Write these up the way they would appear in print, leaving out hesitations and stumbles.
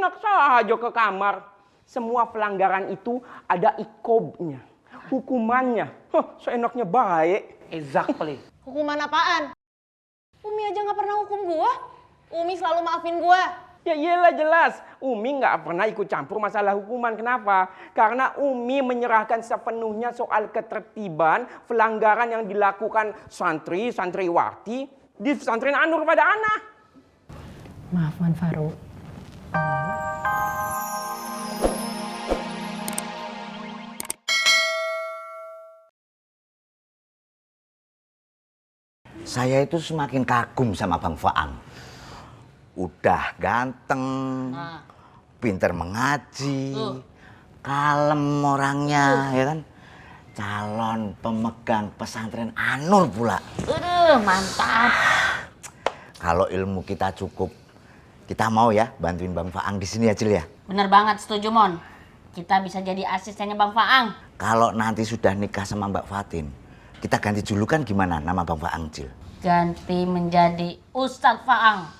enak saja ke kamar. Semua pelanggaran itu ada ikobnya, hukumannya. Seenaknya baik. Exactly. Hukuman apaan? Umi aja nggak pernah hukum gua. Umi selalu maafin gua. Ya iyalah jelas, Umi nggak pernah ikut campur masalah hukuman. Kenapa? Karena Umi menyerahkan sepenuhnya soal ketertiban, pelanggaran yang dilakukan santriwati di pesantren An-Nur pada Ana. Maaf, Wan Farouk. Saya itu semakin kagum sama Bang Faang. Udah ganteng, pinter mengaji, kalem orangnya, ya kan? Calon pemegang pesantren An-Nur pula. Mantap. Kalau ilmu kita cukup, kita mau ya bantuin Bang Faang di sini ya, Cil ya. Bener banget, setuju Mon. Kita bisa jadi asistennya Bang Faang. Kalau nanti sudah nikah sama Mbak Fatin, kita ganti julukan gimana nama Bang Faang, Cil? Ganti menjadi Ustadz Faang.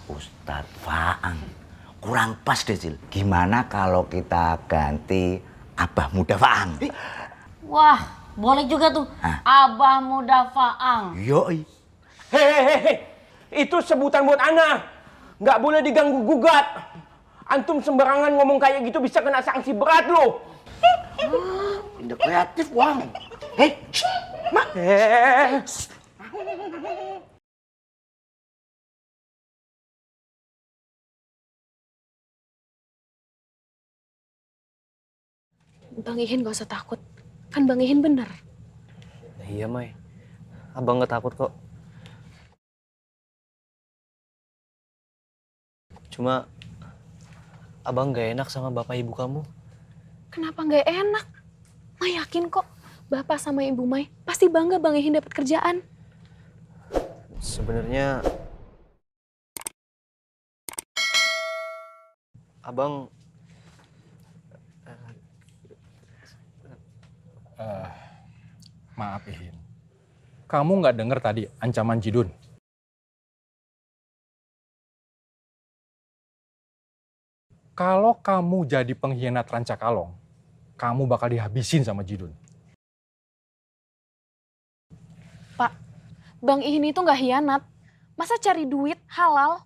Ustadz Faang. Kurang pas deh, Cil. Gimana kalau kita ganti Abah Muda Faang? Wah, boleh juga tuh. Abah Muda Faang. Yoi. Hehehe, itu sebutan buat Ana. Nggak boleh diganggu gugat. Antum sembarangan ngomong kayak gitu bisa kena sanksi berat loh. Ide kreatif, Wang. Mak. Bang Ihin gak usah takut. Kan Bang Ihin bener. Iya, Mai. Abang nggak takut kok. Cuma abang nggak enak sama bapak ibu kamu. Kenapa gak enak? Mai yakin kok. Bapak sama Ibu Mai pasti bangga Bang Ihin dapat kerjaan. Sebenarnya abang Maaf Ihin, kamu nggak dengar tadi ancaman Jidun? Kalau kamu jadi pengkhianat Rancakalong, kamu bakal dihabisin sama Jidun. Pak, Bang Ihin itu gak hianat. Masa cari duit halal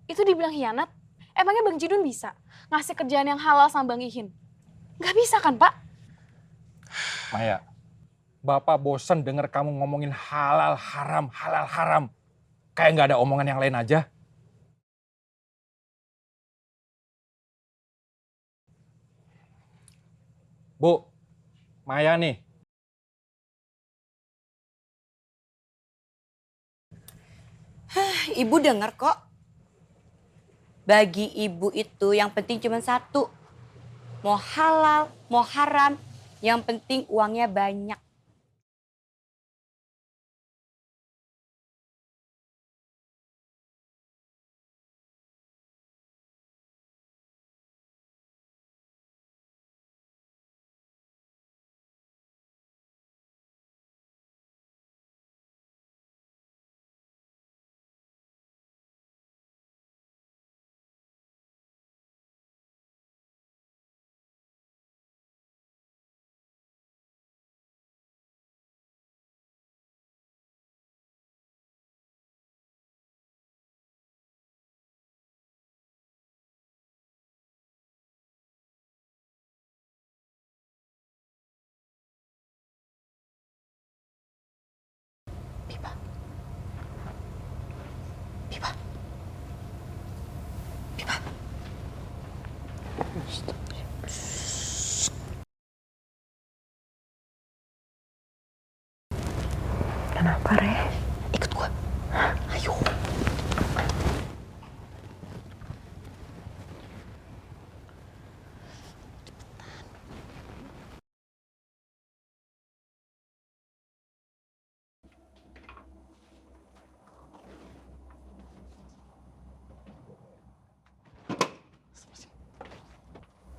itu dibilang hianat? Emangnya Bang Jidun bisa ngasih kerjaan yang halal sama Bang Ihin? Gak bisa kan, Pak? Maya, Bapak bosan dengar kamu ngomongin halal haram. Kayak nggak ada omongan yang lain aja. Bu, Maya nih. Ibu dengar kok. Bagi ibu itu yang penting cuma satu. Mau halal, mau haram, yang penting uangnya banyak. Kenapa, Re? Ikut gua. Ayo.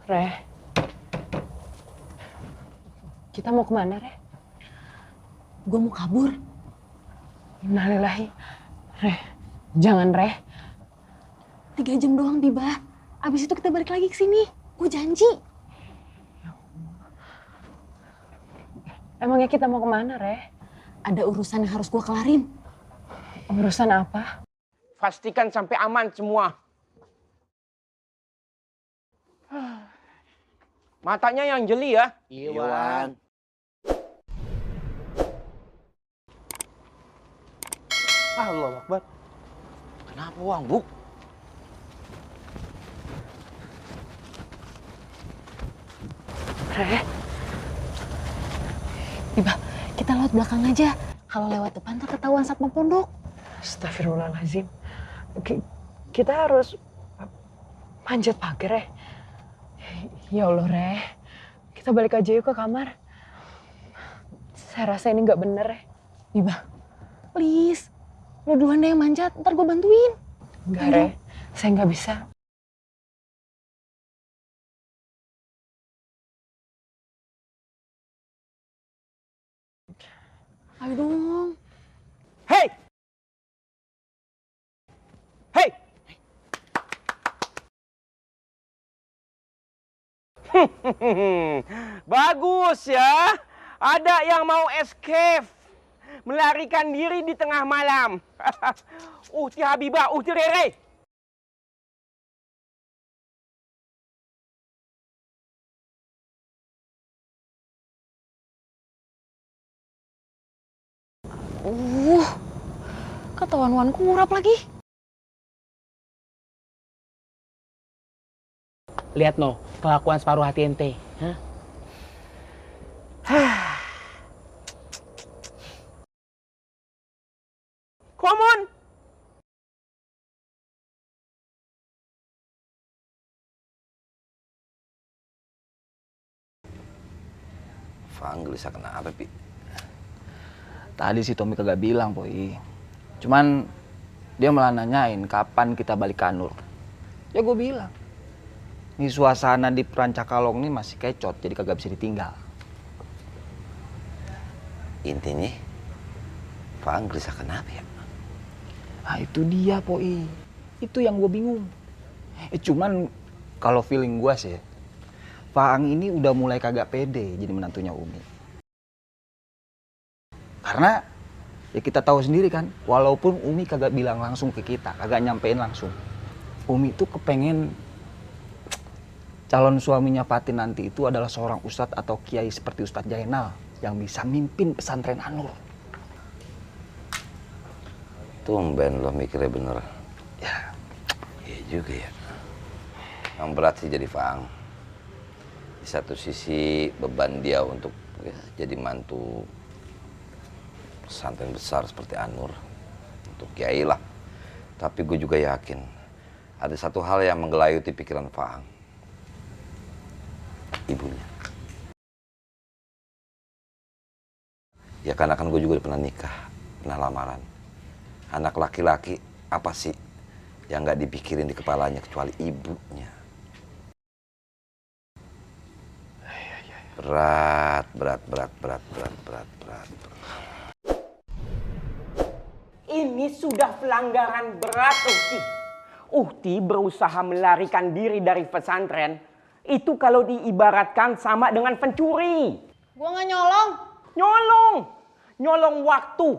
Re, kita mau kemana, Re? Gua mau kabur. Innalillahi. Reh, jangan Reh. 3 jam doang, Biba. Abis itu kita balik lagi ke sini. Gue janji. Emangnya kita mau kemana, Reh? Ada urusan yang harus gue kelarin. Urusan apa? Pastikan sampai aman semua. Matanya yang jeli ya. Iwan. Allah Akbar. Kenapa Wang, Bu? Reh, Biba, kita lewat belakang aja. Kalau lewat depan tuh ketahuan satpam pondok. astagfirullahaladzim. Kita harus manjat pagar, Reh. Ya Allah, Reh. Kita balik aja yuk ke kamar. Saya rasa ini nggak bener, Reh. Biba, please. Lo duluan deh yang manjat, ntar gue bantuin. Enggak, Reh. Saya nggak bisa. Ayo dong. Hei! Hei! Bagus ya. Ada yang mau escape. Melarikan diri di tengah malam. Uhti Habibah, Uhti Rere. Ketahuan Wan kurap lagi. Lihat no, kelakuan separuh hati ente. Hah? Come on. Fang gelisah kenapa, Pi? Tadi si Tommy kagak bilang, Poi. Cuman dia malah nanyain kapan kita balik ke Anur. Ya gue bilang, ini suasana di Perancakalong ini masih kecot, jadi kagak bisa ditinggal. Intinya, Fang gelisah kenapa ya? Nah itu dia, Poi. Itu yang gue bingung. Cuman kalau feeling gue sih, Faang ini udah mulai kagak pede jadi menantunya Umi. Karena ya kita tahu sendiri kan, walaupun Umi kagak bilang langsung ke kita, kagak nyampein langsung. Umi tuh kepengen calon suaminya Fatin nanti itu adalah seorang ustadz atau kiai seperti Ustadz Jainal yang bisa mimpin pesantren Anur. Tumben lo mikirnya bener. Ya, Iya juga ya. Yang berat sih jadi Faang. Di satu sisi beban dia untuk ya, jadi mantu pesantren besar seperti Anur. Untuk kiai lah. Tapi gue juga yakin ada satu hal yang menggelayuti pikiran Faang. Ibunya. Ya karena kan gue juga pernah nikah, pernah lamaran. Anak laki-laki apa sih yang nggak dipikirin di kepalanya kecuali ibunya. Berat. Ini sudah pelanggaran berat, Uhti. Uhti berusaha melarikan diri dari pesantren. Itu kalau diibaratkan sama dengan pencuri. Gua nggak nyolong. Nyolong waktu.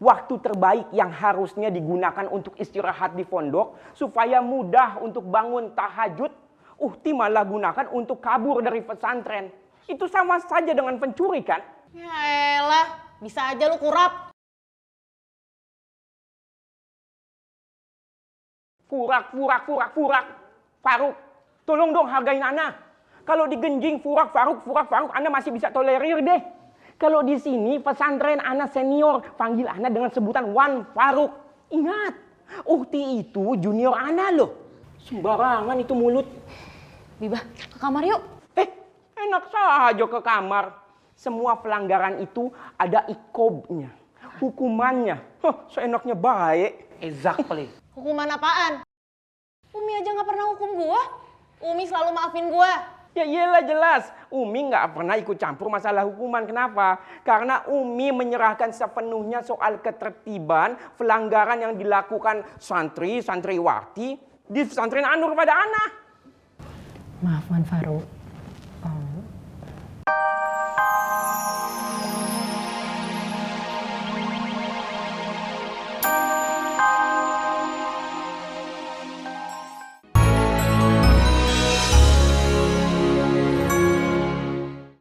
Waktu terbaik yang harusnya digunakan untuk istirahat di pondok supaya mudah untuk bangun tahajud. Uhti malah gunakan untuk kabur dari pesantren. Itu sama saja dengan pencuri kan? Ya elah, bisa aja lu kurap. Furak. Faruk, tolong dong hargain Ana. Kalau digenjing furak, Faruk, Ana masih bisa tolerir deh. Kalau di sini pesantren Ana senior, panggil Ana dengan sebutan Wan Faruk. Ingat, Uhti itu junior Ana loh. Sembarangan itu mulut. Biba, ke kamar yuk. Enak saja ke kamar. Semua pelanggaran itu ada ikobnya, hukumannya. Seenaknya baik. Exactly. Hukuman apaan? Umi aja nggak pernah hukum gua. Umi selalu maafin gua. Ya iyalah jelas, Umi nggak pernah ikut campur masalah hukuman. Kenapa? Karena Umi menyerahkan sepenuhnya soal ketertiban, pelanggaran yang dilakukan santriwati di pesantren An-Nur pada Ana. Maaf Man Farouk,